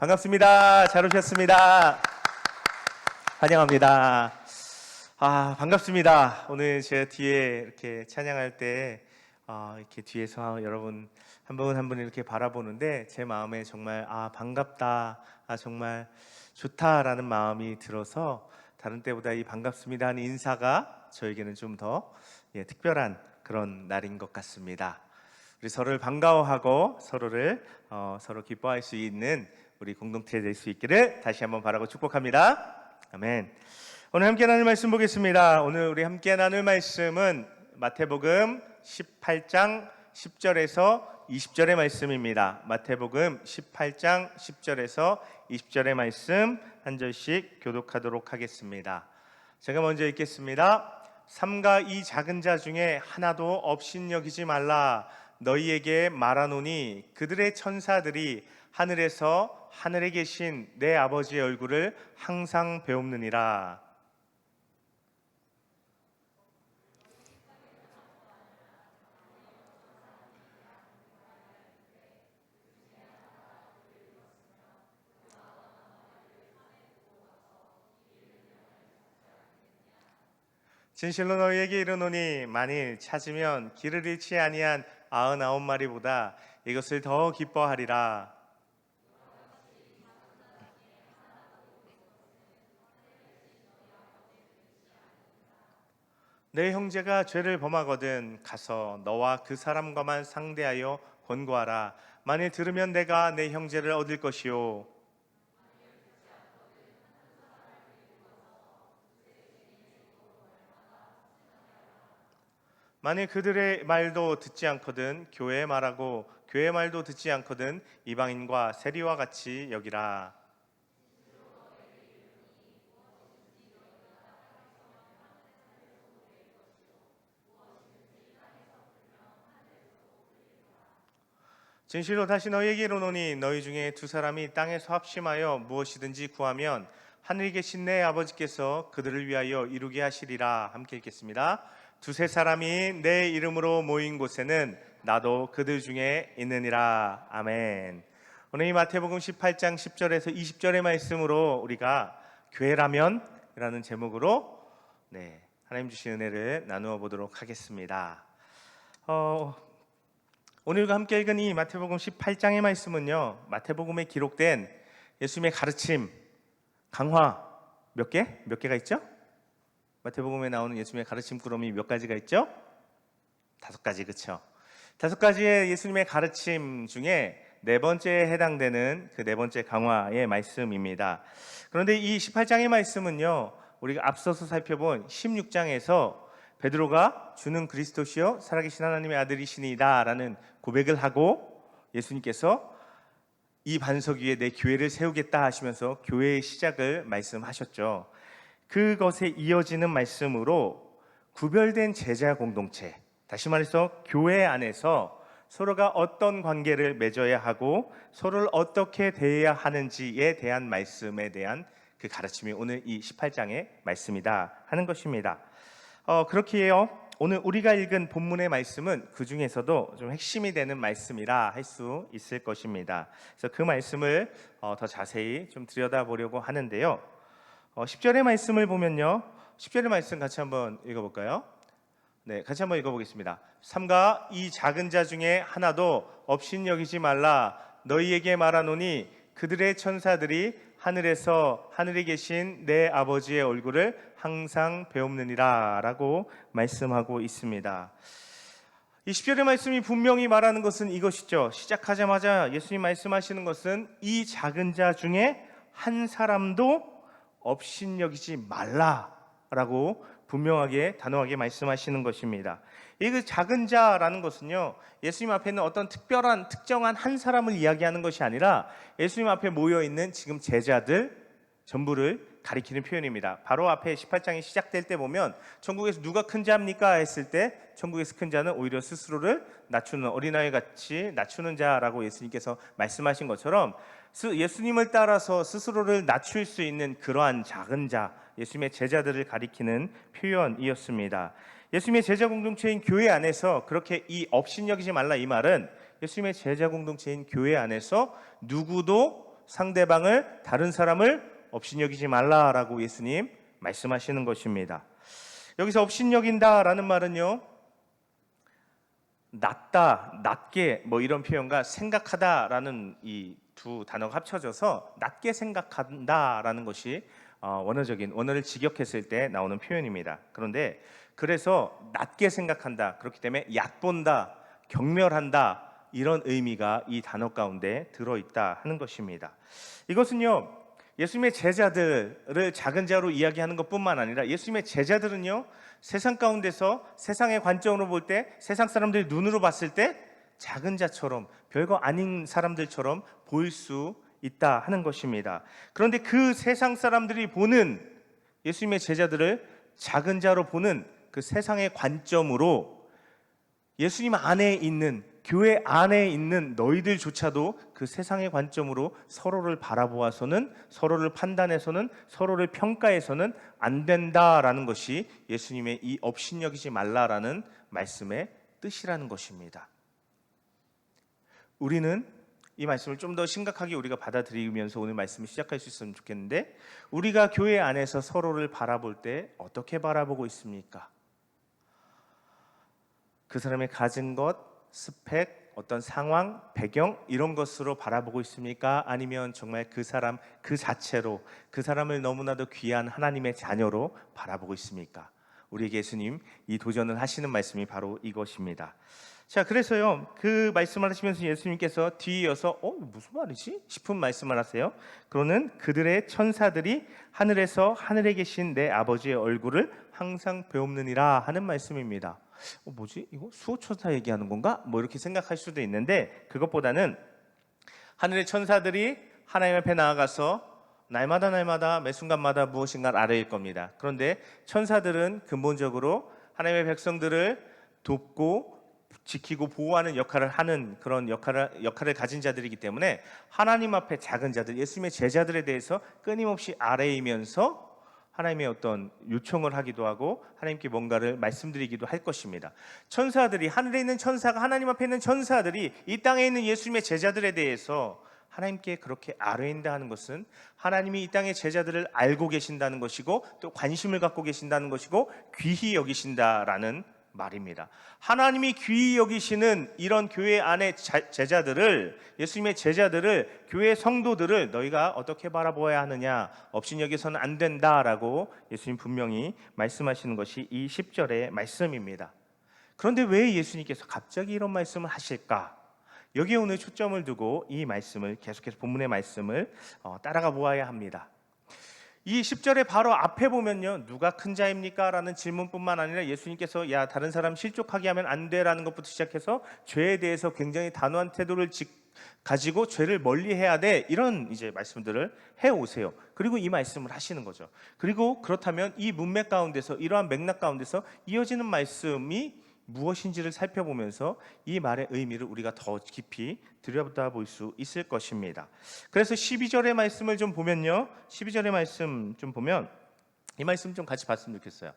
반갑습니다. 잘 오셨습니다. 환영합니다. 반갑습니다. 오늘 제 뒤에 이렇게 찬양할 때 이렇게 뒤에서 여러분 한 분 한 분 이렇게 바라보는데 제 마음에 정말 반갑다, 정말 좋다라는 마음이 들어서 다른 때보다 이 반갑습니다 하는 인사가 저에게는 좀 더 특별한 그런 날인 것 같습니다. 우리 서로를 반가워하고 서로 기뻐할 수 있는 우리 공동체 될 수 있기를 다시 한번 바라고 축복합니다. 아멘. 오늘 함께 나눌 말씀 보겠습니다. 오늘 우리 함께 나눌 말씀은 마태복음 18장 10절에서 20절의 말씀입니다. 마태복음 18장 10절에서 20절의 말씀 한 절씩 교독하도록 하겠습니다. 제가 먼저 읽겠습니다. 삼가 이 작은 자 중에 하나도 업신여기지 말라. 너희에게 말하노니 그들의 천사들이 하늘에 계신 내 아버지의 얼굴을 항상 배움느니라. 진실로 너희에게 이르노니 만일 찾으면 길을 잃지 아니한 99마리보다 이것을 더 기뻐하리라. 내 형제가 죄를 범하거든 가서 너와 그 사람과만 상대하여 권고하라. 만일 들으면 내가 내 형제를 얻을 것이요 만일 그들의 말도 듣지 않거든 교회의 말하고 교회의 말도 듣지 않거든 이방인과 세리와 같이 여기라. 진실로 다시 너희에게 이르노니 너희 중에 두 사람이 땅에서 합심하여 무엇이든지 구하면 하늘에 계신 내 아버지께서 그들을 위하여 이루게 하시리라. 함께 읽겠습니다. 두세 사람이 내 이름으로 모인 곳에는 나도 그들 중에 있느니라. 아멘. 오늘 이 마태복음 18장 10절에서 20절의 말씀으로 우리가 교회라면 라는 제목으로 하나님 주신 은혜를 나누어 보도록 하겠습니다. 오늘과 함께 읽은 이 마태복음 18장의 말씀은요, 마태복음에 기록된 예수님의 가르침, 강화 몇 개가 있죠? 마태복음에 나오는 예수님의 가르침 꾸러미 몇 가지가 있죠? 5가지, 그렇죠? 5가지의 예수님의 가르침 중에 네 번째에 해당되는 그 네 번째 강화의 말씀입니다. 그런데 이 18장의 말씀은요, 우리가 앞서서 살펴본 16장에서 베드로가 주는 그리스도시요 살아계신 하나님의 아들이시니이다 라는 고백을 하고 예수님께서 이 반석 위에 내 교회를 세우겠다 하시면서 교회의 시작을 말씀하셨죠. 그것에 이어지는 말씀으로 구별된 제자 공동체, 다시 말해서 교회 안에서 서로가 어떤 관계를 맺어야 하고 서로를 어떻게 대해야 하는지에 대한 말씀에 대한 그 가르침이 오늘 이 18장의 말씀이다 하는 것입니다. 그렇게 해요. 오늘 우리가 읽은 본문의 말씀은 그 중에서도 좀 핵심이 되는 말씀이라 할 수 있을 것입니다. 그래서 그 말씀을 더 자세히 좀 들여다보려고 하는데요. 10절의 말씀을 보면요, 10절의 말씀 같이 한번 읽어볼까요? 네, 같이 한번 읽어보겠습니다. 삼가 이 작은 자 중에 하나도 업신여기지 말라. 너희에게 말하노니 그들의 천사들이 하늘에 계신 내 아버지의 얼굴을 항상 배움느니라 라고 말씀하고 있습니다. 이 10절의 말씀이 분명히 말하는 것은 이것이죠. 시작하자마자 예수님 말씀하시는 것은 이 작은 자 중에 한 사람도 업신여기지 말라라고 분명하게 단호하게 말씀하시는 것입니다. 이 그 작은 자라는 것은요, 예수님 앞에 있는 어떤 특정한 한 사람을 이야기하는 것이 아니라 예수님 앞에 모여있는 지금 제자들 전부를 가리키는 표현입니다. 바로 앞에 18장이 시작될 때 보면 천국에서 누가 큰 자입니까? 했을 때 천국에서 큰 자는 오히려 스스로를 낮추는 어린아이 같이 낮추는 자라고 예수님께서 말씀하신 것처럼 예수님을 따라서 스스로를 낮출 수 있는 그러한 작은 자, 예수님의 제자들을 가리키는 표현이었습니다. 예수님의 제자 공동체인 교회 안에서 그렇게 이 업신여기지 말라 이 말은 예수님의 제자 공동체인 교회 안에서 누구도 상대방을, 다른 사람을 업신여기지 말라라고 예수님 말씀하시는 것입니다. 여기서 업신여긴다라는 말은요, 낮다, 낮게 뭐 이런 표현과 생각하다라는 이 두 단어가 합쳐져서 낮게 생각한다라는 것이 원어를 직역했을 때 나오는 표현입니다. 그런데 그래서 낮게 생각한다, 그렇기 때문에 얕본다, 경멸한다, 이런 의미가 이 단어 가운데 들어있다 하는 것입니다. 이것은요, 예수님의 제자들을 작은 자로 이야기하는 것뿐만 아니라 예수님의 제자들은요, 세상 가운데서 세상의 관점으로 볼 때, 세상 사람들이 눈으로 봤을 때 작은 자처럼, 별거 아닌 사람들처럼 보일 수 있다 하는 것입니다. 그런데 그 세상 사람들이 보는 예수님의 제자들을 작은 자로 보는 그 세상의 관점으로 예수님 안에 있는, 교회 안에 있는 너희들조차도 그 세상의 관점으로 서로를 바라보아서는, 서로를 판단해서는, 서로를 평가해서는 안 된다라는 것이 예수님의 이 업신여기지 말라라는 말씀의 뜻이라는 것입니다. 우리는 이 말씀을 좀 더 심각하게 우리가 받아들이면서 오늘 말씀을 시작할 수 있으면 좋겠는데, 우리가 교회 안에서 서로를 바라볼 때 어떻게 바라보고 있습니까? 그 사람의 가진 것, 스펙, 어떤 상황, 배경 이런 것으로 바라보고 있습니까? 아니면 정말 그 사람 그 자체로, 그 사람을 너무나도 귀한 하나님의 자녀로 바라보고 있습니까? 우리에게 예수님 이 도전을 하시는 말씀이 바로 이것입니다. 자, 그래서요, 그 말씀을 하시면서 예수님께서 뒤이어서 무슨 말이지? 싶은 말씀을 하세요. 그러는 그들의 천사들이 하늘에서 하늘에 계신 내 아버지의 얼굴을 항상 배움느니라 하는 말씀입니다. 뭐지? 이거 수호천사 얘기하는 건가? 뭐 이렇게 생각할 수도 있는데, 그것보다는 하늘의 천사들이 하나님 앞에 나아가서 날마다 매 순간마다 무엇인가를 알아일 겁니다. 그런데 천사들은 근본적으로 하나님의 백성들을 돕고 지키고 보호하는 역할을 하는 그런 역할을 가진 자들이기 때문에 하나님 앞에 작은 자들, 예수님의 제자들에 대해서 끊임없이 아뢰이면서 하나님의 어떤 요청을 하기도 하고 하나님께 뭔가를 말씀드리기도 할 것입니다. 천사들이, 하늘에 있는 천사가, 하나님 앞에 있는 천사들이 이 땅에 있는 예수님의 제자들에 대해서 하나님께 그렇게 아뢰인다 하는 것은 하나님이 이 땅의 제자들을 알고 계신다는 것이고, 또 관심을 갖고 계신다는 것이고, 귀히 여기신다라는 말입니다. 하나님이 귀히 여기시는 이런 교회 안의 제자들을, 예수님의 제자들을, 교회 성도들을 너희가 어떻게 바라보아야 하느냐, 업신여기서는 안 된다라고 예수님 분명히 말씀하시는 것이 이 10절의 말씀입니다. 그런데 왜 예수님께서 갑자기 이런 말씀을 하실까? 여기에 오늘 초점을 두고 이 말씀을 계속해서 본문의 말씀을 따라가 보아야 합니다. 이 10절의 바로 앞에 보면요, 누가 큰 자입니까? 라는 질문뿐만 아니라 예수님께서 야, 다른 사람 실족하게 하면 안 돼 라는 것부터 시작해서 죄에 대해서 굉장히 단호한 태도를 가지고 죄를 멀리 해야 돼, 이런 이제 말씀들을 해오세요. 그리고 이 말씀을 하시는 거죠. 그리고 그렇다면 이 문맥 가운데서, 이러한 맥락 가운데서 이어지는 말씀이 무엇인지를 살펴보면서 이 말의 의미를 우리가 더 깊이 들여다볼 수 있을 것입니다. 그래서 12절의 말씀을 좀 보면요, 12절의 말씀 좀 보면 이 말씀 좀 같이 봤으면 좋겠어요.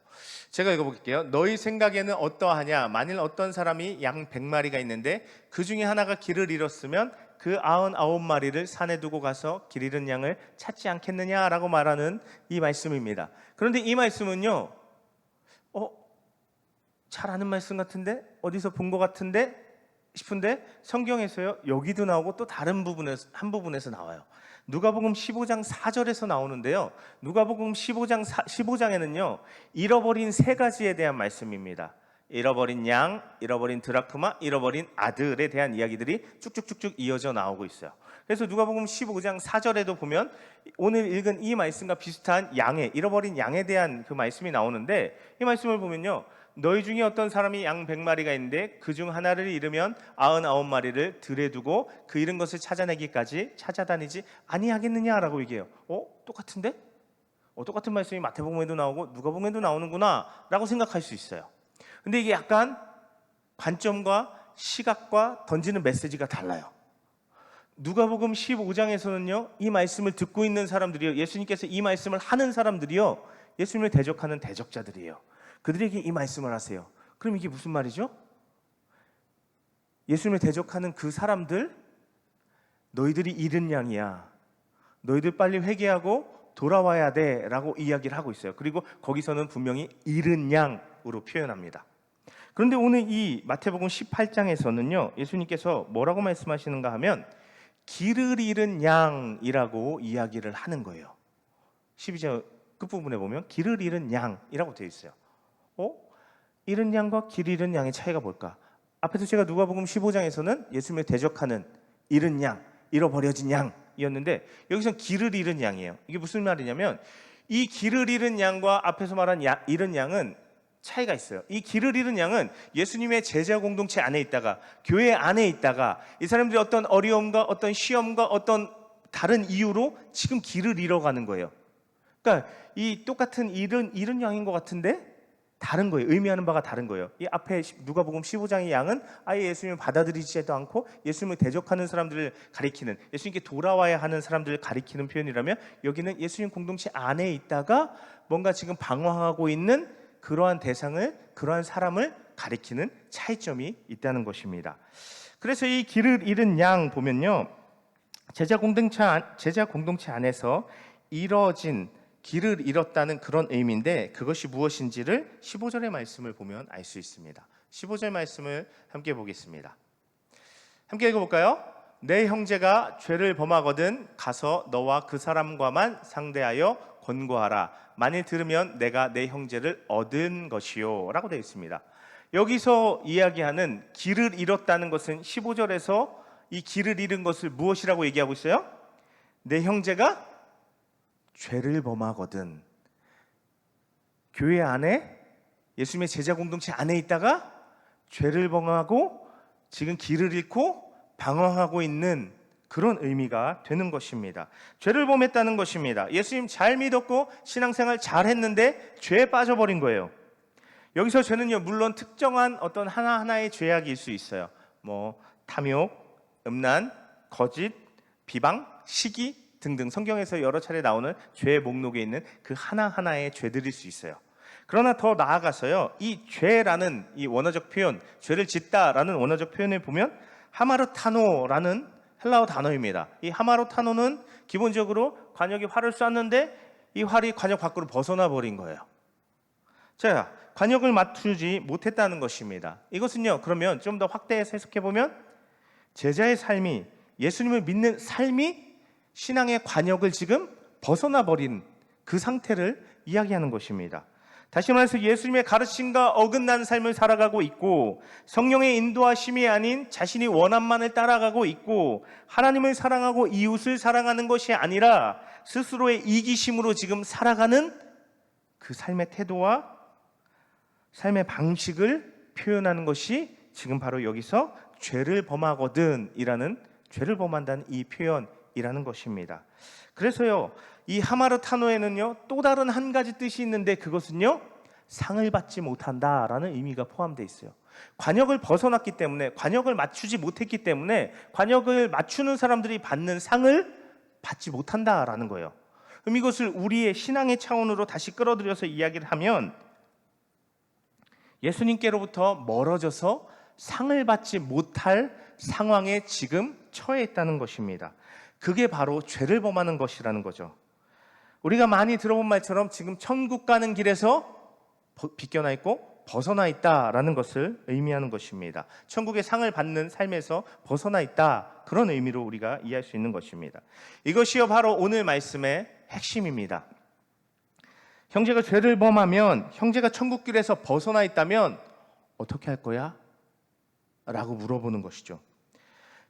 제가 읽어볼게요. 너희 생각에는 어떠하냐? 만일 어떤 사람이 양 100마리가 있는데 그 중에 하나가 길을 잃었으면 그 99마리를 산에 두고 가서 길 잃은 양을 찾지 않겠느냐라고 말하는 이 말씀입니다. 그런데 이 말씀은요, 잘 아는 말씀 같은데, 어디서 본 것 같은데 싶은데 성경에서요, 여기도 나오고 또 다른 한 부분에서 나와요. 누가복음 15장 4절에서 나오는데요, 누가복음 15장에는요 잃어버린 세 가지에 대한 말씀입니다. 잃어버린 양, 잃어버린 드라크마, 잃어버린 아들에 대한 이야기들이 쭉쭉쭉쭉 이어져 나오고 있어요. 그래서 누가복음 15장 4절에도 보면 오늘 읽은 이 말씀과 비슷한 잃어버린 양에 대한 그 말씀이 나오는데, 이 말씀을 보면요, 너희 중에 어떤 사람이 양 100마리가 있는데 그 중 하나를 잃으면 99마리를 들에 두고 그 잃은 것을 찾아내기까지 찾아다니지 아니하겠느냐라고 얘기해요. 똑같은데? 똑같은 말씀이 마태복음에도 나오고 누가복음에도 나오는구나 라고 생각할 수 있어요. 근데 이게 약간 관점과 시각과 던지는 메시지가 달라요. 누가복음 15장에서는요, 이 말씀을 듣고 있는 사람들이요, 예수님께서 이 말씀을 하는 사람들이요, 예수님을 대적하는 대적자들이에요. 그들에게 이 말씀을 하세요. 그럼 이게 무슨 말이죠? 예수님을 대적하는 그 사람들, 너희들이 잃은 양이야. 너희들 빨리 회개하고 돌아와야 돼 라고 이야기를 하고 있어요. 그리고 거기서는 분명히 잃은 양으로 표현합니다. 그런데 오늘 이 마태복음 18장에서는요, 예수님께서 뭐라고 말씀하시는가 하면 길을 잃은 양이라고 이야기를 하는 거예요. 12절 끝부분에 보면 길을 잃은 양이라고 되어 있어요. 잃은 양과 길 잃은 양의 차이가 뭘까? 앞에서 제가 누가복음 15장에서는 예수님을 대적하는 잃은 양, 잃어버려진 양이었는데 여기서는 길을 잃은 양이에요. 이게 무슨 말이냐면 이 길을 잃은 양과 앞에서 말한 잃은 양은 차이가 있어요. 이 길을 잃은 양은 예수님의 제자 공동체 안에 있다가 교회 안에 있다가 이 사람들이 어떤 어려움과 어떤 시험과 어떤 다른 이유로 지금 길을 잃어가는 거예요. 그러니까 이 똑같은 잃은 양인 것 같은데 다른 거예요. 의미하는 바가 다른 거예요. 이 앞에 누가복음 15장의 양은 아예 예수님을 받아들이지도 않고 예수님을 대적하는 사람들을 가리키는, 예수님께 돌아와야 하는 사람들을 가리키는 표현이라면, 여기는 예수님 공동체 안에 있다가 뭔가 지금 방황하고 있는 그러한 대상을, 그러한 사람을 가리키는 차이점이 있다는 것입니다. 그래서 이 길을 잃은 양 보면요, 제자 공동체 안에서 이뤄진 길을 잃었다는 그런 의미인데, 그것이 무엇인지를 15절의 말씀을 보면 알 수 있습니다. 15절 말씀을 함께 보겠습니다. 함께 읽어볼까요? 내 형제가 죄를 범하거든 가서 너와 그 사람과만 상대하여 권고하라. 만일 들으면 내가 내 형제를 얻은 것이요 라고 되어 있습니다. 여기서 이야기하는 길을 잃었다는 것은 15절에서 이 길을 잃은 것을 무엇이라고 얘기하고 있어요? 내 형제가 죄를 범하거든, 교회 안에 예수님의 제자 공동체 안에 있다가 죄를 범하고 지금 길을 잃고 방황하고 있는 그런 의미가 되는 것입니다. 죄를 범했다는 것입니다. 예수님 잘 믿었고 신앙생활 잘 했는데 죄에 빠져버린 거예요. 여기서 죄는요, 물론 특정한 어떤 하나하나의 죄악일 수 있어요. 탐욕, 음란, 거짓, 비방, 시기 등등 성경에서 여러 차례 나오는 죄의 목록에 있는 그 하나하나의 죄들일 수 있어요. 그러나 더 나아가서요, 이 죄라는 이 원어적 표현, 죄를 짓다라는 원어적 표현을 보면 하마르타노라는 헬라어 단어입니다. 이 하마르타노는 기본적으로 관역이 활을 쐈는데 이 활이 관역 밖으로 벗어나 버린 거예요. 자, 관역을 맞추지 못했다는 것입니다. 이것은요, 그러면 좀 더 확대해서 해석해 보면 제자의 삶이, 예수님을 믿는 삶이 신앙의 관역을 지금 벗어나 버린 그 상태를 이야기하는 것입니다. 다시 말해서 예수님의 가르침과 어긋난 삶을 살아가고 있고, 성령의 인도하심이 아닌 자신이 원함만을 따라가고 있고, 하나님을 사랑하고 이웃을 사랑하는 것이 아니라 스스로의 이기심으로 지금 살아가는 그 삶의 태도와 삶의 방식을 표현하는 것이 지금 바로 여기서 죄를 범하거든 이라는, 죄를 범한다는 이 표현이라는 것입니다. 그래서요, 이 하마르타노에는요 또 다른 한 가지 뜻이 있는데, 그것은요 상을 받지 못한다라는 의미가 포함되어 있어요. 관역을 벗어났기 때문에, 관역을 맞추지 못했기 때문에 관역을 맞추는 사람들이 받는 상을 받지 못한다라는 거예요. 그럼 이것을 우리의 신앙의 차원으로 다시 끌어들여서 이야기를 하면, 예수님께로부터 멀어져서 상을 받지 못할 상황에 지금 처해 있다는 것입니다. 그게 바로 죄를 범하는 것이라는 거죠. 우리가 많이 들어본 말처럼 지금 천국 가는 길에서 비껴나 있고 벗어나 있다라는 것을 의미하는 것입니다. 천국의 상을 받는 삶에서 벗어나 있다, 그런 의미로 우리가 이해할 수 있는 것입니다. 이것이요 바로 오늘 말씀의 핵심입니다. 형제가 죄를 범하면, 형제가 천국길에서 벗어나 있다면 어떻게 할 거야? 라고 물어보는 것이죠.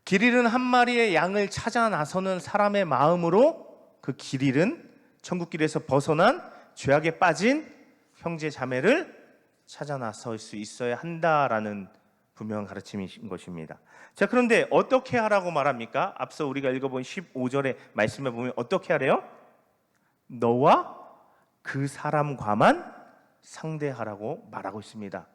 길 잃은 한 마리의 양을 찾아 나서는 사람의 마음으로 그 길 잃은, 천국길에서 벗어난, 죄악에 빠진 형제 자매를 찾아 나설 수 있어야 한다라는 분명한 가르침인 것입니다. 자, 그런데 어떻게 하라고 말합니까? 앞서 우리가 읽어본 15절의 말씀에 보면 어떻게 하래요? 너와 그 사람과만 상대하라고 말하고 있습니다.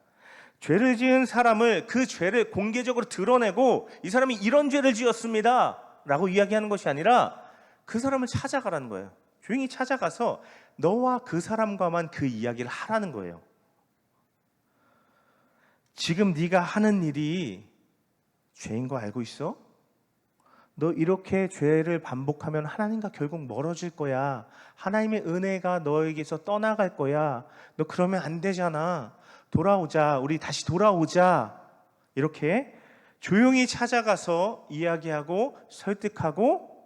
죄를 지은 사람을, 그 죄를 공개적으로 드러내고 이 사람이 이런 죄를 지었습니다 라고 이야기하는 것이 아니라 그 사람을 찾아가라는 거예요. 조용히 찾아가서 너와 그 사람과만 그 이야기를 하라는 거예요. 지금 네가 하는 일이 죄인 거 알고 있어? 너 이렇게 죄를 반복하면 하나님과 결국 멀어질 거야. 하나님의 은혜가 너에게서 떠나갈 거야. 너 그러면 안 되잖아. 돌아오자. 우리 다시 돌아오자. 이렇게 조용히 찾아가서 이야기하고 설득하고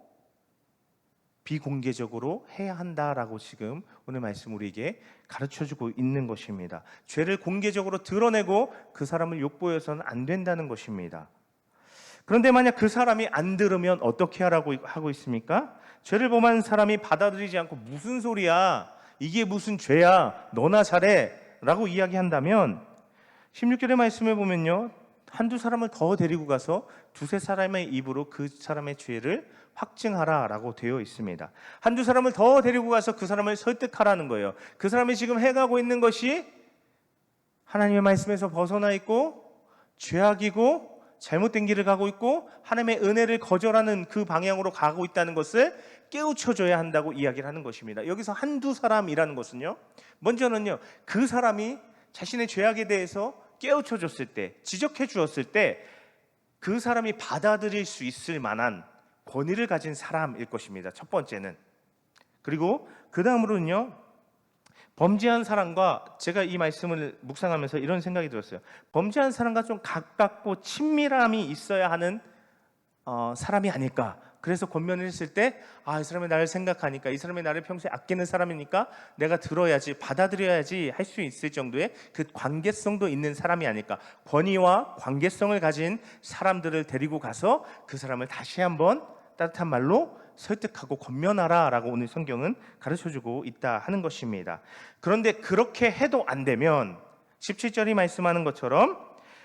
비공개적으로 해야 한다라고 지금 오늘 말씀 우리에게 가르쳐주고 있는 것입니다. 죄를 공개적으로 드러내고 그 사람을 욕보여서는 안 된다는 것입니다. 그런데 만약 그 사람이 안 들으면 어떻게 하고 있습니까? 죄를 범한 사람이 받아들이지 않고 무슨 소리야? 이게 무슨 죄야? 너나 잘해 라고 이야기한다면 16절의 말씀을 보면요, 한두 사람을 더 데리고 가서 두세 사람의 입으로 그 사람의 죄를 확증하라 라고 되어 있습니다. 한두 사람을 더 데리고 가서 그 사람을 설득하라는 거예요. 그 사람이 지금 해가고 있는 것이 하나님의 말씀에서 벗어나 있고 죄악이고 잘못된 길을 가고 있고 하나님의 은혜를 거절하는 그 방향으로 가고 있다는 것을 깨우쳐줘야 한다고 이야기를 하는 것입니다. 여기서 한두 사람이라는 것은요, 먼저는요, 그 사람이 자신의 죄악에 대해서 깨우쳐줬을 때, 지적해 주었을 때 그 사람이 받아들일 수 있을 만한 권위를 가진 사람일 것입니다. 첫 번째는. 그리고 그 다음으로는요, 범죄한 사람과, 제가 이 말씀을 묵상하면서 이런 생각이 들었어요. 범죄한 사람과 좀 가깝고 친밀함이 있어야 하는 사람이 아닐까. 그래서 권면을 했을 때, 이 사람이 나를 생각하니까, 이 사람이 나를 평소에 아끼는 사람이니까 내가 들어야지, 받아들여야지 할 수 있을 정도의 그 관계성도 있는 사람이 아닐까. 권위와 관계성을 가진 사람들을 데리고 가서 그 사람을 다시 한번 따뜻한 말로 설득하고 권면하라 라고 오늘 성경은 가르쳐주고 있다 하는 것입니다. 그런데 그렇게 해도 안 되면 17절이 말씀하는 것처럼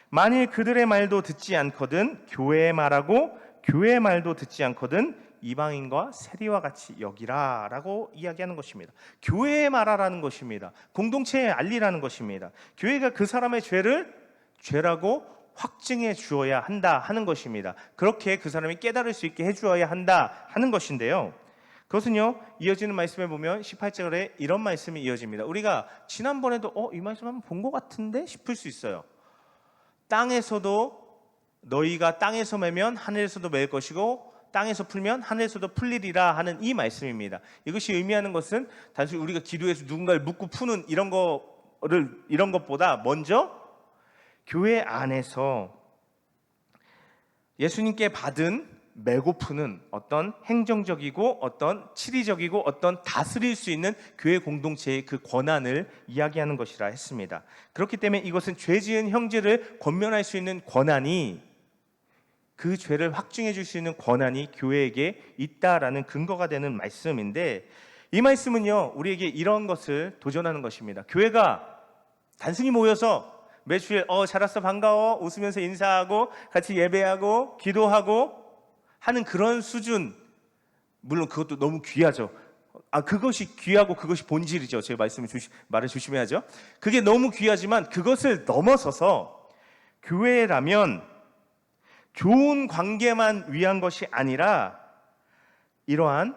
만일 그들의 말도 듣지 않거든 교회의 말하고 교회의 말도 듣지 않거든 이방인과 세리와 같이 여기라 라고 이야기하는 것입니다. 교회에 말하라는 것입니다. 공동체에 알리라는 것입니다. 교회가 그 사람의 죄를 죄라고 확증해 주어야 한다 하는 것입니다. 그렇게 그 사람이 깨달을 수 있게 해주어야 한다 하는 것인데요, 그것은요, 이어지는 말씀에 보면 18절에 이런 말씀이 이어집니다. 우리가 지난번에도 이 말씀 한번 본 것 같은데 싶을 수 있어요. 땅에서도 너희가 땅에서 매면 하늘에서도 맬 것이고 땅에서 풀면 하늘에서도 풀리리라 하는 이 말씀입니다. 이것이 의미하는 것은 단순히 우리가 기도해서 누군가를 묻고 푸는 이런 것보다 먼저 교회 안에서 예수님께 받은 메고 푸는 어떤 행정적이고 어떤 치리적이고 어떤 다스릴 수 있는 교회 공동체의 그 권한을 이야기하는 것이라 했습니다. 그렇기 때문에 이것은 죄 지은 형제를 권면할 수 있는 권한이, 그 죄를 확증해 줄 수 있는 권한이 교회에게 있다라는 근거가 되는 말씀인데, 이 말씀은요, 우리에게 이런 것을 도전하는 것입니다. 교회가 단순히 모여서 매주일 잘 왔어 반가워 웃으면서 인사하고 같이 예배하고 기도하고 하는 그런 수준, 물론 그것도 너무 귀하죠. 그것이 귀하고 그것이 본질이죠. 제가 말을 조심해야죠. 그게 너무 귀하지만 그것을 넘어서서 교회라면 좋은 관계만 위한 것이 아니라 이러한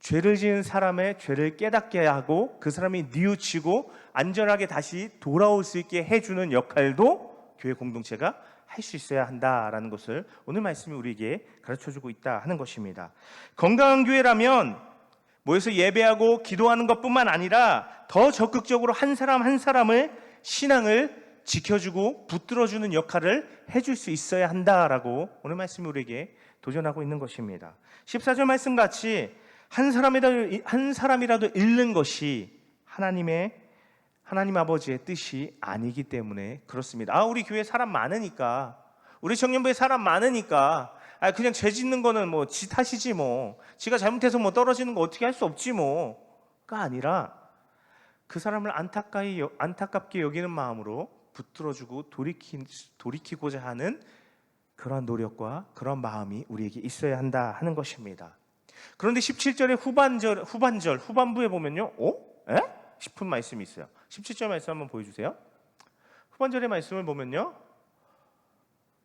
죄를 지은 사람의 죄를 깨닫게 하고 그 사람이 뉘우치고 안전하게 다시 돌아올 수 있게 해주는 역할도 교회 공동체가 할 수 있어야 한다라는 것을 오늘 말씀이 우리에게 가르쳐주고 있다 하는 것입니다. 건강한 교회라면 모여서 예배하고 기도하는 것뿐만 아니라 더 적극적으로 한 사람 한 사람을 신앙을 지켜주고 붙들어주는 역할을 해줄 수 있어야 한다라고 오늘 말씀이 우리에게 도전하고 있는 것입니다. 14절 말씀같이 한 사람이라도 잃는 것이 하나님 아버지의 뜻이 아니기 때문에 그렇습니다. 우리 교회 사람 많으니까, 우리 청년부에 사람 많으니까 그냥 죄 짓는 거는 뭐 지 탓이지 뭐, 지가 잘못해서 뭐 떨어지는 거 어떻게 할 수 없지 뭐가 아니라 그 사람을 안타깝게 여기는 마음으로 붙들어주고 돌이키고자 하는 그런 노력과 그런 마음이 우리에게 있어야 한다 하는 것입니다. 그런데 17절의 후반부에 보면요, 싶은 말씀이 있어요. 17절 말씀 한번 보여주세요. 후반절의 말씀을 보면요,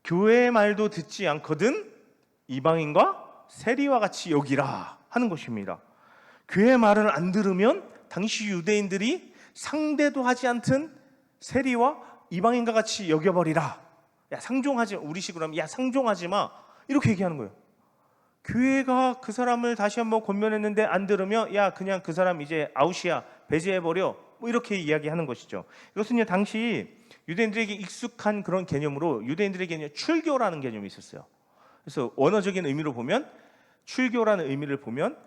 교회의 말도 듣지 않거든 이방인과 세리와 같이 여기라 하는 것입니다. 교회의 말을 안 들으면 당시 유대인들이 상대도 하지 않던 세리와 이방인과 같이 여겨버리라. 야, 상종하지, 우리식으로 하면 야, 상종하지 마, 이렇게 얘기하는 거예요. 교회가 그 사람을 다시 한번 권면했는데 안 들으면 야 그냥 그 사람 이제 아웃이야, 배제해버려, 뭐 이렇게 이야기하는 것이죠. 이것은요 당시 유대인들에게 익숙한 그런 개념으로 유대인들에게는 출교라는 개념이 있었어요. 그래서 원어적인 의미로 보면 출교라는 의미를 보면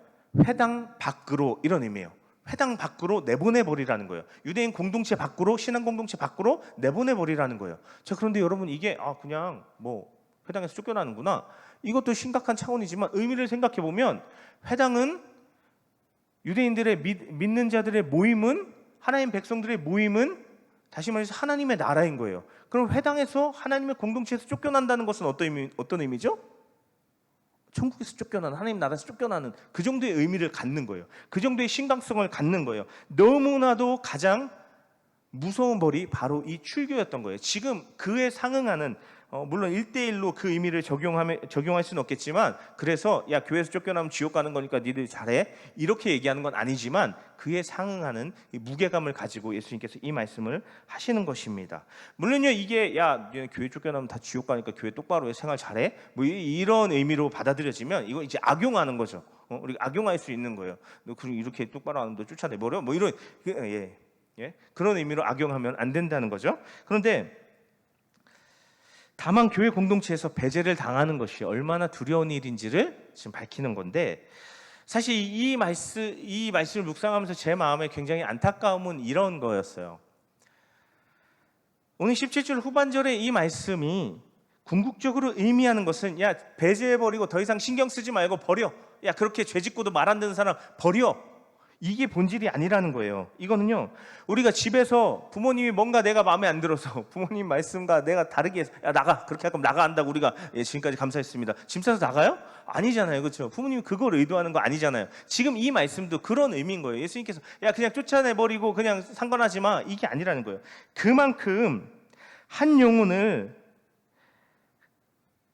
회당 밖으로, 이런 의미예요. 회당 밖으로 내보내버리라는 거예요. 유대인 공동체 밖으로, 신앙 공동체 밖으로 내보내버리라는 거예요. 자, 그런데 여러분 이게 그냥 뭐 회당에서 쫓겨나는구나, 이것도 심각한 차원이지만 의미를 생각해 보면 회당은 유대인들의 믿는 자들의 모임은, 하나님 백성들의 모임은 다시 말해서 하나님의 나라인 거예요. 그럼 회당에서 하나님의 공동체에서 쫓겨난다는 것은 어떤 의미죠? 천국에서 쫓겨나는, 하나님 나라에서 쫓겨나는 그 정도의 의미를 갖는 거예요. 그 정도의 심각성을 갖는 거예요. 너무나도 가장 무서운 벌이 바로 이 출교였던 거예요. 지금 그에 상응하는, 물론 1대1로 그 의미를 적용할 수는 없겠지만, 그래서 야 교회에서 쫓겨나면 지옥 가는 거니까 니들 잘해, 이렇게 얘기하는 건 아니지만 그에 상응하는 이 무게감을 가지고 예수님께서 이 말씀을 하시는 것입니다. 물론요 이게 야 교회 쫓겨나면 다 지옥 가니까 교회 똑바로 해, 생활 잘해, 뭐 이런 의미로 받아들여지면 이거 이제 악용하는 거죠. 우리가 악용할 수 있는 거예요. 너 이렇게 똑바로 하는데 쫓아내버려, 뭐 이런 그런 의미로 악용하면 안 된다는 거죠. 그런데 다만 교회 공동체에서 배제를 당하는 것이 얼마나 두려운 일인지를 지금 밝히는 건데, 사실 이 말씀을 묵상하면서 제 마음에 굉장히 안타까움은 이런 거였어요. 오늘 17절 후반절에 이 말씀이 궁극적으로 의미하는 것은 야 배제해버리고 더 이상 신경 쓰지 말고 버려, 야 그렇게 죄짓고도 말 안 듣는 사람 버려, 이게 본질이 아니라는 거예요. 이거는요 우리가 집에서 부모님이 뭔가 내가 마음에 안 들어서 부모님 말씀과 내가 다르게 해서 야 나가, 그렇게 할 거면 나가 한다고 우리가 지금까지 감사했습니다. 짐 싸서 나가요? 아니잖아요. 그렇죠? 부모님이 그걸 의도하는 거 아니잖아요. 지금 이 말씀도 그런 의미인 거예요. 예수님께서 야 그냥 쫓아내버리고 그냥 상관하지 마, 이게 아니라는 거예요. 그만큼 한 영혼을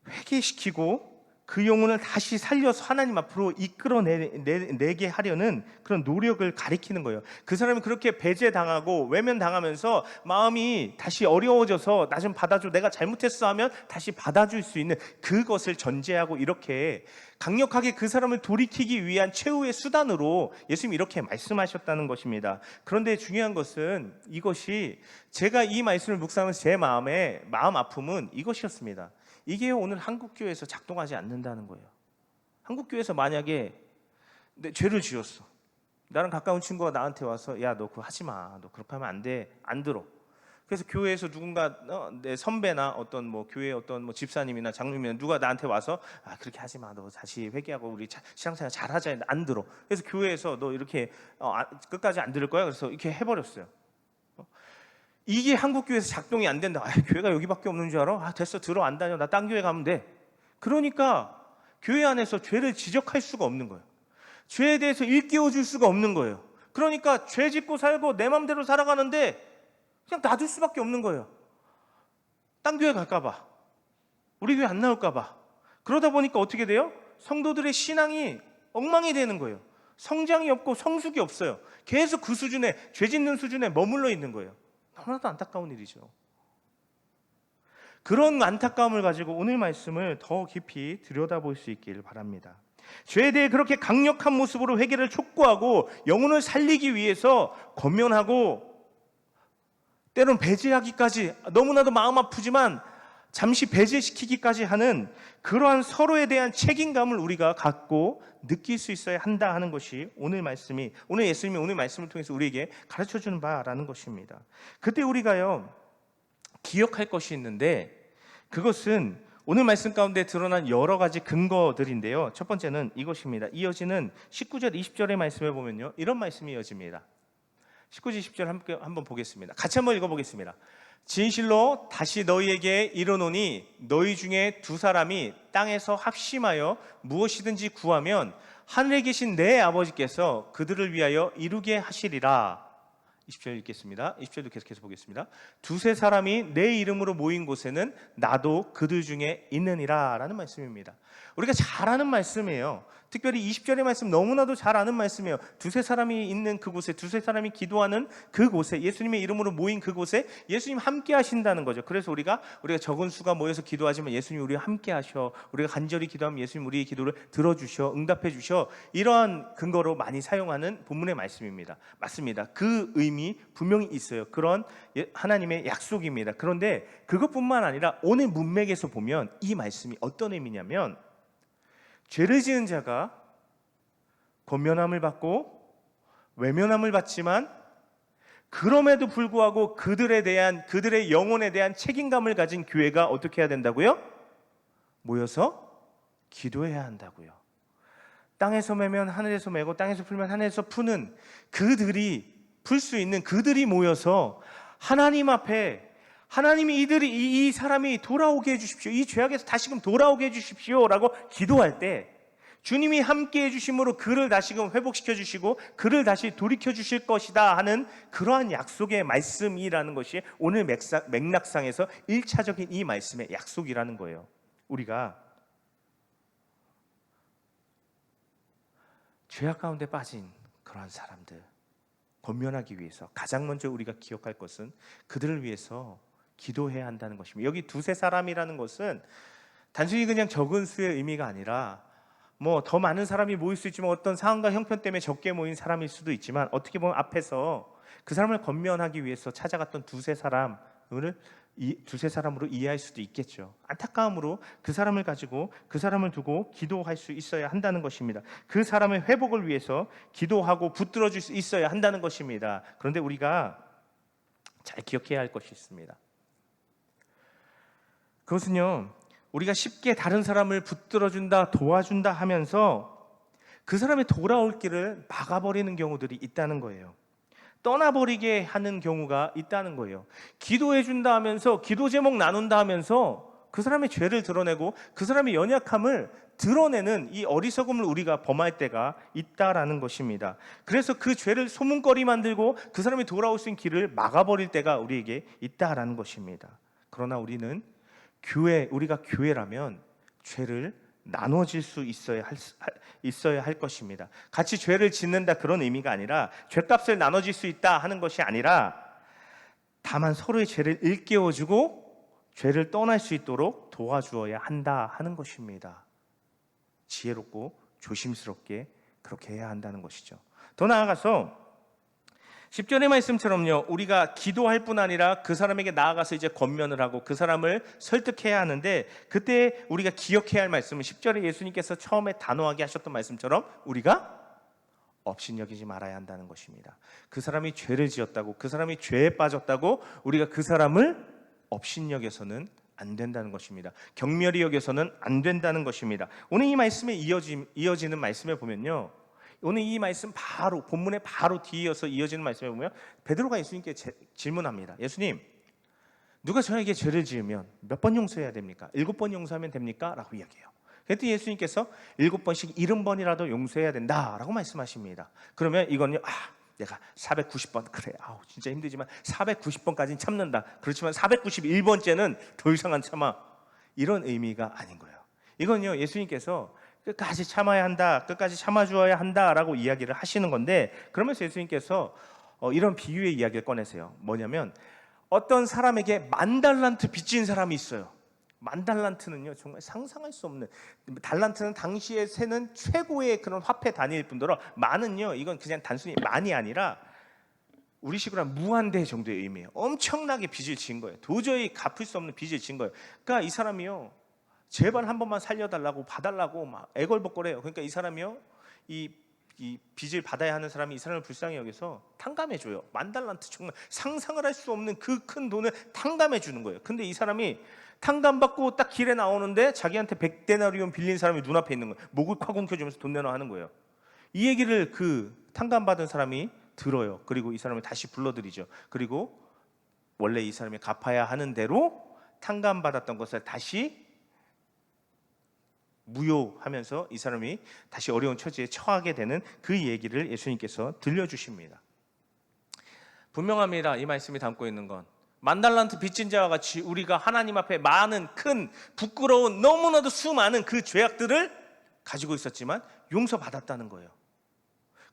회개시키고 그 영혼을 다시 살려서 하나님 앞으로 이끌어내게 하려는 그런 노력을 가리키는 거예요. 그 사람이 그렇게 배제당하고 외면당하면서 마음이 다시 어려워져서 나 좀 받아줘, 내가 잘못했어 하면 다시 받아줄 수 있는 그것을 전제하고 이렇게 강력하게 그 사람을 돌이키기 위한 최후의 수단으로 예수님이 이렇게 말씀하셨다는 것입니다. 그런데 중요한 것은 이것이, 제가 이 말씀을 묵상하면서 제 마음 아픔은 이것이었습니다. 이게 오늘 한국교회에서 작동하지 않는다는 거예요. 한국교회에서 만약에 죄를 지었어, 나랑 가까운 친구가 나한테 와서 야 너 그거 하지 마, 너 그렇게 하면 안 돼, 안 들어. 그래서 교회에서 누군가 내 선배나 어떤 뭐 교회 어떤 뭐 집사님이나 장로님이나 누가 나한테 와서 그렇게 하지 마, 너 다시 회개하고 우리 신앙생활 잘하자 했는데 안 들어. 그래서 교회에서 너 이렇게 끝까지 안 들을 거야, 그래서 이렇게 해버렸어요. 이게 한국교회에서 작동이 안 된다. 교회가 여기밖에 없는 줄 알아? 됐어, 들어, 안 다녀, 나 딴 교회 가면 돼. 그러니까 교회 안에서 죄를 지적할 수가 없는 거예요. 죄에 대해서 일깨워 줄 수가 없는 거예요. 그러니까 죄 짓고 살고 내 맘대로 살아가는데 그냥 놔둘 수밖에 없는 거예요. 딴 교회 갈까 봐, 우리 교회 안 나올까 봐. 그러다 보니까 어떻게 돼요? 성도들의 신앙이 엉망이 되는 거예요. 성장이 없고 성숙이 없어요. 계속 그 수준에, 죄 짓는 수준에 머물러 있는 거예요. 너무나도 안타까운 일이죠. 그런 안타까움을 가지고 오늘 말씀을 더 깊이 들여다볼 수 있기를 바랍니다. 죄에 대해 그렇게 강력한 모습으로 회개를 촉구하고 영혼을 살리기 위해서 권면하고 때론 배제하기까지, 너무나도 마음 아프지만 잠시 배제시키기까지 하는 그러한 서로에 대한 책임감을 우리가 갖고 느낄 수 있어야 한다 하는 것이 오늘 예수님이 오늘 말씀을 통해서 우리에게 가르쳐주는 바라는 것입니다. 그때 우리가요 기억할 것이 있는데, 그것은 오늘 말씀 가운데 드러난 여러 가지 근거들인데요. 첫 번째는 이것입니다. 이어지는 19절 20절의 말씀을 보면요 이런 말씀이 이어집니다. 19절 20절 한번 보겠습니다. 같이 한번 읽어보겠습니다. 진실로 다시 너희에게 이르노니 너희 중에 두 사람이 땅에서 합심하여 무엇이든지 구하면 하늘에 계신 내 아버지께서 그들을 위하여 이루게 하시리라. 20절 읽겠습니다. 20절도 계속해서 보겠습니다. 두세 사람이 내 이름으로 모인 곳에는 나도 그들 중에 있느니라 라는 말씀입니다. 우리가 잘 아는 말씀이에요. 특별히 20절의 말씀 너무나도 잘 아는 말씀이에요. 두세 사람이 있는 그곳에, 두세 사람이 기도하는 그곳에, 예수님의 이름으로 모인 그곳에 예수님 함께 하신다는 거죠. 그래서 우리가 적은 수가 모여서 기도하지만 예수님 우리와 함께 하셔, 우리가 간절히 기도하면 예수님 우리의 기도를 들어주셔, 응답해 주셔, 이러한 근거로 많이 사용하는 본문의 말씀입니다. 맞습니다. 그 의미 분명히 있어요. 그런 하나님의 약속입니다. 그런데 그것뿐만 아니라 오늘 문맥에서 보면 이 말씀이 어떤 의미냐면, 죄를 지은 자가 권면함을 받고 외면함을 받지만 그럼에도 불구하고 그들의 영혼에 대한 책임감을 가진 교회가 어떻게 해야 된다고요? 모여서 기도해야 한다고요. 땅에서 매면 하늘에서 매고 땅에서 풀면 하늘에서 푸는 그들이 풀 수 있는 그들이 모여서 하나님 앞에, 하나님이 이 사람이 돌아오게 해주십시오, 이 죄악에서 다시금 돌아오게 해주십시오 라고 기도할 때 주님이 함께 해주심으로 그를 다시금 회복시켜 주시고 그를 다시 돌이켜 주실 것이다 하는 그러한 약속의 말씀이라는 것이 오늘 맥락상에서 1차적인 이 말씀의 약속이라는 거예요. 우리가 죄악 가운데 빠진 그러한 사람들 권면하기 위해서 가장 먼저 우리가 기억할 것은 그들을 위해서 기도해야 한다는 것입니다. 여기 두세 사람이라는 것은 단순히 그냥 적은 수의 의미가 아니라 더 많은 사람이 모일 수 있지만 어떤 상황과 형편 때문에 적게 모인 사람일 수도 있지만, 어떻게 보면 앞에서 그 사람을 권면하기 위해서 찾아갔던 두세 사람으로 이해할 수도 있겠죠. 안타까움으로 그 사람을 가지고 그 사람을 두고 기도할 수 있어야 한다는 것입니다. 그 사람의 회복을 위해서 기도하고 붙들어 줄 수 있어야 한다는 것입니다. 그런데 우리가 잘 기억해야 할 것이 있습니다. 그것은요, 우리가 쉽게 다른 사람을 붙들어준다, 도와준다 하면서 그 사람이 돌아올 길을 막아버리는 경우들이 있다는 거예요. 떠나버리게 하는 경우가 있다는 거예요. 기도해준다 하면서, 기도 제목 나눈다 하면서 그 사람의 죄를 드러내고 그 사람의 연약함을 드러내는 이 어리석음을 우리가 범할 때가 있다라는 것입니다. 그래서 그 죄를 소문거리 만들고 그 사람이 돌아올 수 있는 길을 막아버릴 때가 우리에게 있다라는 것입니다. 그러나 우리가 교회라면 죄를 나눠질 수 있어야 할 것입니다. 같이 죄를 짓는다 그런 의미가 아니라 죄값을 나눠질 수 있다 하는 것이 아니라 다만 서로의 죄를 일깨워주고 죄를 떠날 수 있도록 도와주어야 한다 하는 것입니다. 지혜롭고 조심스럽게 그렇게 해야 한다는 것이죠. 더 나아가서 10절의 말씀처럼요, 우리가 기도할 뿐 아니라 그 사람에게 나아가서 이제 권면을 하고 그 사람을 설득해야 하는데, 그때 우리가 기억해야 할 말씀은 10절에 예수님께서 처음에 단호하게 하셨던 말씀처럼 우리가 업신여기지 말아야 한다는 것입니다. 그 사람이 죄를 지었다고, 그 사람이 죄에 빠졌다고 우리가 그 사람을 업신여겨서는 안 된다는 것입니다. 경멸히 여겨서는 안 된다는 것입니다. 오늘 이 말씀에 이어지는 말씀에 보면요, 오늘 이 말씀 바로 본문에 바로 뒤이어서 이어지는 말씀에 보면 베드로가 예수님께 질문합니다. 예수님, 누가 저에게 죄를 지으면 몇 번 용서해야 됩니까? 7번 용서하면 됩니까? 라고 이야기해요. 그랬더니 예수님께서 7번씩 70번이라도 용서해야 된다라고 말씀하십니다. 그러면 이건요, 내가 490번, 그래, 진짜 힘들지만 490번까지는 참는다. 그렇지만 491번째는 더 이상 안 참아, 이런 의미가 아닌 거예요. 이건요, 예수님께서 끝까지 참아야 한다, 끝까지 참아주어야 한다라고 이야기를 하시는 건데, 그러면서 예수님께서 이런 비유의 이야기를 꺼내세요. 뭐냐면, 어떤 사람에게 10,000달란트 빚진 사람이 있어요. 10,000달란트는요, 정말 상상할 수 없는, 달란트는 당시에 세는 최고의 그런 화폐 단위일 뿐더러 만은요, 이건 그냥 단순히 만이 아니라 우리 식으로 한 무한대 정도의 의미예요. 엄청나게 빚을 진 거예요. 도저히 갚을 수 없는 빚을 진 거예요. 그러니까 이 사람이요, 제발 한 번만 살려달라고, 봐달라고 막 애걸복걸해요. 그러니까 이 사람이요, 이 빚을 받아야 하는 사람이 이 사람을 불쌍히 여기서 탕감해줘요. 10,000달란트, 정말 상상을 할 수 없는 그 큰 돈을 탕감해주는 거예요. 근데 이 사람이 탕감받고 딱 길에 나오는데 자기한테 100데나리온 빌린 사람이 눈앞에 있는 거예요. 목을 콱 움켜쥐면서 돈 내놔 하는 거예요. 이 얘기를 그 탕감받은 사람이 들어요. 그리고 이 사람을 다시 불러들이죠. 그리고 원래 이 사람이 갚아야 하는 대로 탕감받았던 것을 다시 무효하면서 이 사람이 다시 어려운 처지에 처하게 되는 그 얘기를 예수님께서 들려주십니다. 분명합니다. 이 말씀이 담고 있는 건 10,000달란트 빚진 자와 같이 우리가 하나님 앞에 많은 큰 부끄러운 너무나도 수많은 그 죄악들을 가지고 있었지만 용서받았다는 거예요.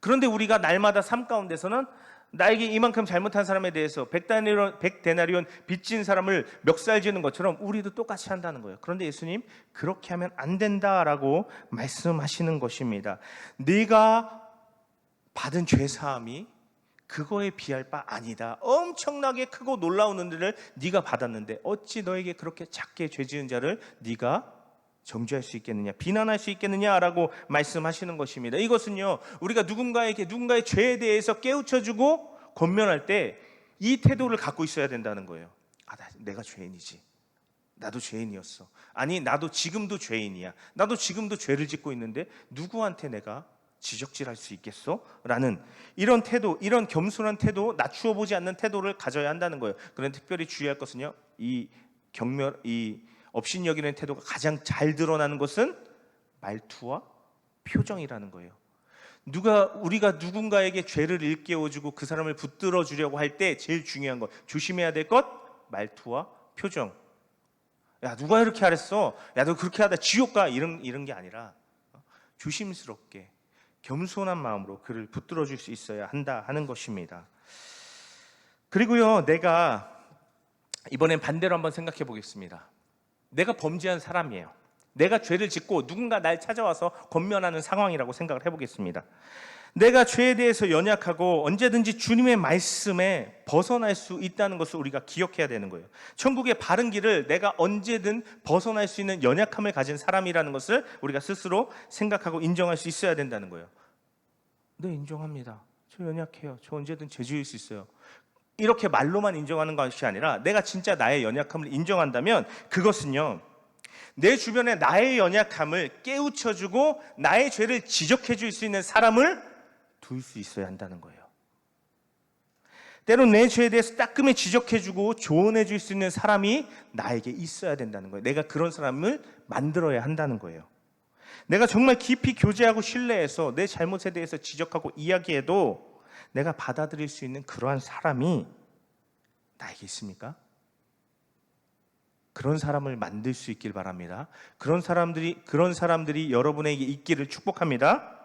그런데 우리가 날마다 삶 가운데서는 나에게 이만큼 잘못한 사람에 대해서 100데나리온 빚진 사람을 멱살지는 것처럼 우리도 똑같이 한다는 거예요. 그런데 예수님 그렇게 하면 안 된다라고 말씀하시는 것입니다. 네가 받은 죄사함이 그거에 비할 바 아니다. 엄청나게 크고 놀라운 은혜를 네가 받았는데 어찌 너에게 그렇게 작게 죄 지은 자를 네가 정죄할 수 있겠느냐, 비난할 수 있겠느냐라고 말씀하시는 것입니다. 이것은요, 우리가 누군가의 죄에 대해서 깨우쳐주고 권면할 때 이 태도를 갖고 있어야 된다는 거예요. 내가 죄인이지. 나도 죄인이었어. 아니, 나도 지금도 죄인이야. 나도 지금도 죄를 짓고 있는데 누구한테 내가 지적질할 수 있겠어? 라는 이런 태도, 이런 겸손한 태도, 낮추어 보지 않는 태도를 가져야 한다는 거예요. 그런데 특별히 주의할 것은요, 이 업신여기는 태도가 가장 잘 드러나는 것은 말투와 표정이라는 거예요. 우리가 누군가에게 죄를 일깨워주고 그 사람을 붙들어 주려고 할 때 제일 중요한 것, 조심해야 될 것, 말투와 표정. 야, 누가 이렇게 하랬어? 야, 너 그렇게 하다 지옥 가. 이런 게 아니라 조심스럽게 겸손한 마음으로 그를 붙들어 줄 수 있어야 한다 하는 것입니다. 그리고요, 내가 이번엔 반대로 한번 생각해 보겠습니다. 내가 범죄한 사람이에요. 내가 죄를 짓고 누군가 날 찾아와서 권면하는 상황이라고 생각을 해보겠습니다. 내가 죄에 대해서 연약하고 언제든지 주님의 말씀에 벗어날 수 있다는 것을 우리가 기억해야 되는 거예요. 천국의 바른 길을 내가 언제든 벗어날 수 있는 연약함을 가진 사람이라는 것을 우리가 스스로 생각하고 인정할 수 있어야 된다는 거예요. 네, 인정합니다. 저 연약해요. 저 언제든 죄 지을 수 있어요. 이렇게 말로만 인정하는 것이 아니라 내가 진짜 나의 연약함을 인정한다면 그것은요, 내 주변에 나의 연약함을 깨우쳐주고 나의 죄를 지적해줄 수 있는 사람을 둘 수 있어야 한다는 거예요. 때론 내 죄에 대해서 따끔히 지적해주고 조언해줄 수 있는 사람이 나에게 있어야 된다는 거예요. 내가 그런 사람을 만들어야 한다는 거예요. 내가 정말 깊이 교제하고 신뢰해서 내 잘못에 대해서 지적하고 이야기해도 내가 받아들일 수 있는 그러한 사람이 나에게 있습니까? 그런 사람을 만들 수 있길 바랍니다. 그런 사람들이 여러분에게 있기를 축복합니다.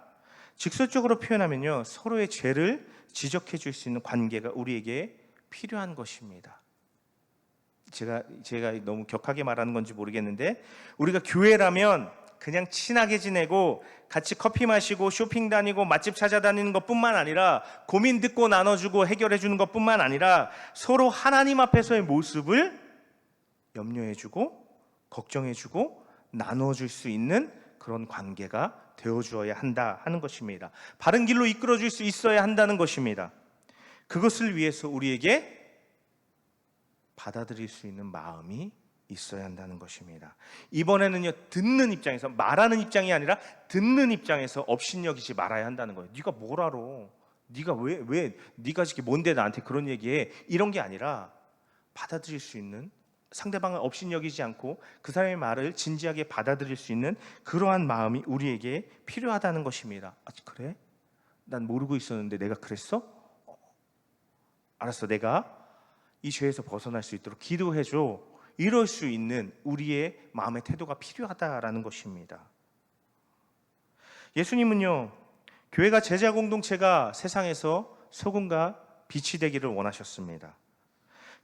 직설적으로 표현하면요, 서로의 죄를 지적해 줄 수 있는 관계가 우리에게 필요한 것입니다. 제가 너무 격하게 말하는 건지 모르겠는데, 우리가 교회라면 그냥 친하게 지내고 같이 커피 마시고 쇼핑 다니고 맛집 찾아다니는 것뿐만 아니라 고민 듣고 나눠주고 해결해 주는 것뿐만 아니라 서로 하나님 앞에서의 모습을 염려해주고 걱정해주고 나눠줄 수 있는 그런 관계가 되어주어야 한다 하는 것입니다. 바른 길로 이끌어줄 수 있어야 한다는 것입니다. 그것을 위해서 우리에게 받아들일 수 있는 마음이 있어야 한다는 것입니다. 이번에는요, 듣는 입장에서, 말하는 입장이 아니라 듣는 입장에서 업신여기지 말아야 한다는 거예요. 네가 뭘 알아? 네가 왜 네가 이게 뭔데 나한테 그런 얘기해? 이런 게 아니라 받아들일 수 있는, 상대방을 업신여기지 않고 그 사람의 말을 진지하게 받아들일 수 있는 그러한 마음이 우리에게 필요하다는 것입니다. 그래? 난 모르고 있었는데 내가 그랬어? 알았어, 내가 이 죄에서 벗어날 수 있도록 기도해줘. 이럴 수 있는 우리의 마음의 태도가 필요하다라는 것입니다. 예수님은요, 교회가 제자 공동체가 세상에서 소금과 빛이 되기를 원하셨습니다.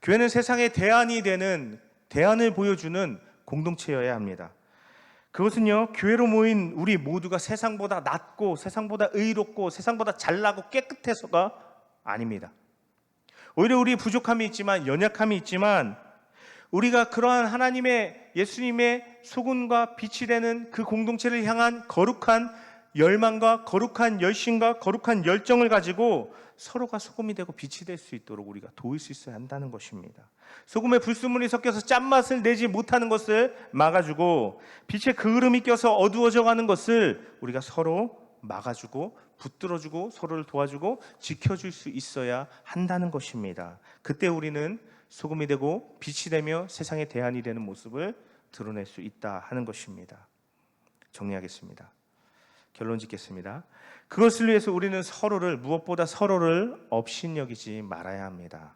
교회는 세상의 대안을 보여주는 공동체여야 합니다. 그것은요, 교회로 모인 우리 모두가 세상보다 낫고 세상보다 의롭고 세상보다 잘나고 깨끗해서가 아닙니다. 오히려 우리의 부족함이 있지만, 연약함이 있지만, 우리가 그러한 예수님의 소금과 빛이 되는 그 공동체를 향한 거룩한 열망과 거룩한 열심과 거룩한 열정을 가지고 서로가 소금이 되고 빛이 될 수 있도록 우리가 도울 수 있어야 한다는 것입니다. 소금에 불순물이 섞여서 짠맛을 내지 못하는 것을 막아주고, 빛에 그을음이 껴서 어두워져 가는 것을 우리가 서로 막아주고 붙들어주고 서로를 도와주고 지켜줄 수 있어야 한다는 것입니다. 그때 우리는 소금이 되고 빛이 되며 세상의 대안이 되는 모습을 드러낼 수 있다 하는 것입니다. 정리하겠습니다. 결론 짓겠습니다. 그것을 위해서 우리는 무엇보다 서로를 업신여기지 말아야 합니다.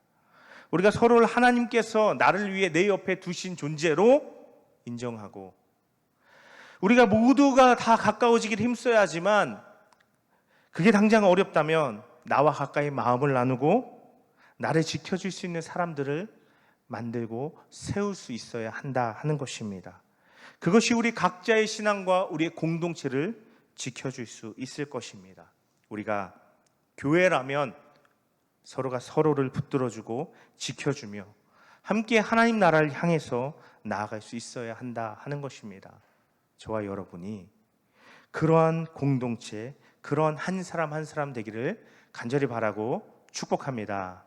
우리가 서로를 하나님께서 나를 위해 내 옆에 두신 존재로 인정하고, 우리가 모두가 다 가까워지길 힘써야 하지만 그게 당장 어렵다면 나와 가까이 마음을 나누고 나를 지켜줄 수 있는 사람들을 만들고 세울 수 있어야 한다 하는 것입니다. 그것이 우리 각자의 신앙과 우리의 공동체를 지켜줄 수 있을 것입니다. 우리가 교회라면 서로가 서로를 붙들어주고 지켜주며 함께 하나님 나라를 향해서 나아갈 수 있어야 한다 하는 것입니다. 저와 여러분이 그러한 공동체, 그러한 한 사람 한 사람 되기를 간절히 바라고 축복합니다.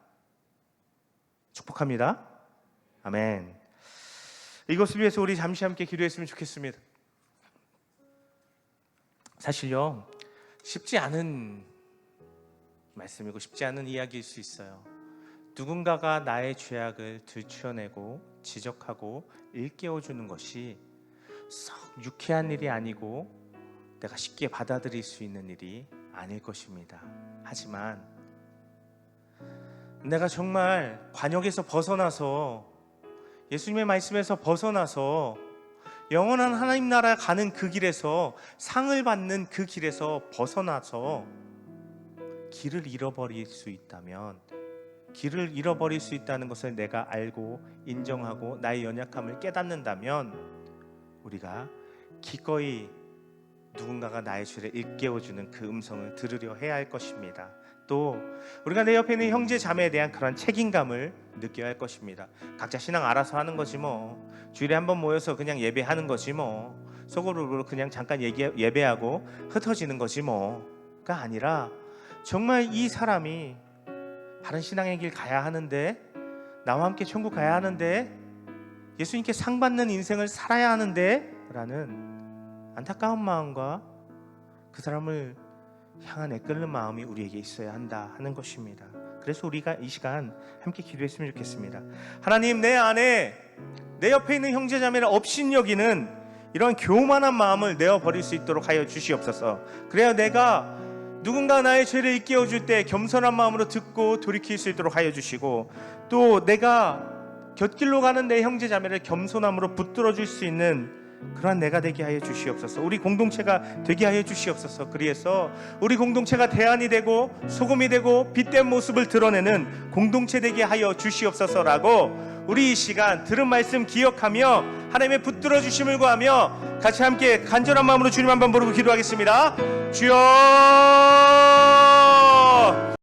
축복합니다. 아멘. 이것을 위해서 우리 잠시 함께 기도했으면 좋겠습니다. 사실요, 쉽지 않은 말씀이고 쉽지 않은 이야기일 수 있어요. 누군가가 나의 죄악을 들추어내고 지적하고 일깨워주는 것이 썩 유쾌한 일이 아니고 내가 쉽게 받아들일 수 있는 일이 아닐 것입니다. 하지만 내가 정말 관역에서 벗어나서 예수님의 말씀에서 벗어나서 영원한 하나님 나라 가는 그 길에서 상을 받는 그 길에서 벗어나서 길을 잃어버릴 수 있다면, 길을 잃어버릴 수 있다는 것을 내가 알고 인정하고 나의 연약함을 깨닫는다면 우리가 기꺼이 누군가가 나의 죄를 일깨워주는 그 음성을 들으려 해야 할 것입니다. 또 우리가 내 옆에 있는 형제 자매에 대한 그런 책임감을 느껴야 할 것입니다. 각자 신앙 알아서 하는 거지 뭐, 주일에 한번 모여서 그냥 예배하는 거지 뭐, 속으로 그냥 잠깐 예배하고 흩어지는 거지 뭐가 아니라 정말 이 사람이 바른 신앙의 길 가야 하는데, 나와 함께 천국 가야 하는데, 예수님께 상 받는 인생을 살아야 하는데 라는 안타까운 마음과 그 사람을 향한 애끓는 마음이 우리에게 있어야 한다 하는 것입니다. 그래서 우리가 이 시간 함께 기도했으면 좋겠습니다. 하나님, 내 안에 내 옆에 있는 형제자매를 업신여기는 이런 교만한 마음을 내어버릴 수 있도록 하여 주시옵소서. 그래야 내가 누군가 나의 죄를 일깨워줄 때 겸손한 마음으로 듣고 돌이킬 수 있도록 하여 주시고, 또 내가 곁길로 가는 내 형제자매를 겸손함으로 붙들어줄 수 있는 그러한 내가 되게 하여 주시옵소서. 우리 공동체가 되게 하여 주시옵소서. 그래서 우리 공동체가 대안이 되고 소금이 되고 빛된 모습을 드러내는 공동체 되게 하여 주시옵소서라고 우리 이 시간 들은 말씀 기억하며 하나님의 붙들어 주심을 구하며 같이 함께 간절한 마음으로 주님 한번 부르고 기도하겠습니다. 주여